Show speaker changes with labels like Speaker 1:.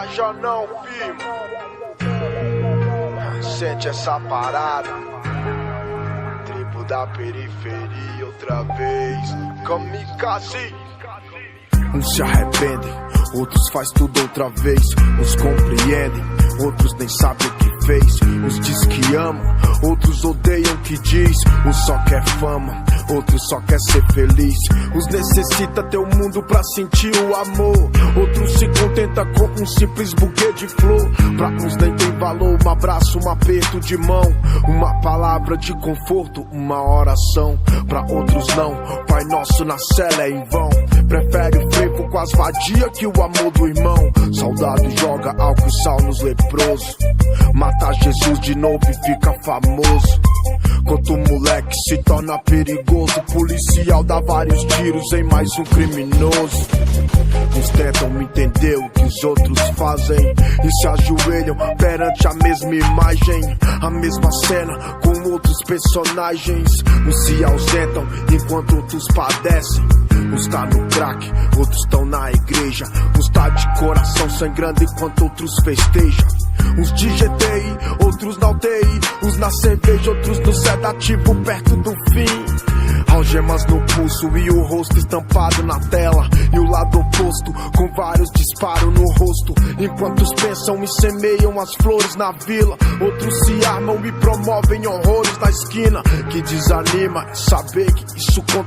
Speaker 1: viaja não, firma. Sente essa parada. Tribo da periferia outra vez. Kamikaze.
Speaker 2: Uns se arrependem, outros faz tudo outra vez. Uns compreendem, outros nem sabem o que fez. Uns diz que ama, outros odeiam o que diz. Uns só quer fama, outros só quer ser feliz. Uns necessita ter o mundo pra sentir o amor. Outros se contenta com um simples buquê de flor. Pra uns nem tem valor um abraço, um aperto de mão, uma palavra de conforto, uma oração. Pra outros não, Pai Nosso na cela é em vão. Prefere o frevo com as vadias que o amor do irmão. Soldado joga álcool sal nos leprosos. Mata Jesus de novo e fica famoso. Quanto o moleque se torna perigoso, policial dá vários tiros em mais um criminoso. Uns tentam me entender o que os outros fazem e se ajoelham perante a mesma imagem, a mesma cena com outros personagens. Uns se ausentam enquanto outros padecem. Uns tá no crack, outros tão na igreja. Uns tá de coração sangrando enquanto outros festejam. Uns de GTI, outros na UTI. Uns na cerveja, outros no sedativo perto do fim. Algemas no pulso e o rosto estampado na tela. E o lado oposto com vários disparos no rosto. Enquanto os pensam e semeiam as flores na vila, outros se armam e promovem horrores na esquina. Que desanima é saber que isso conta.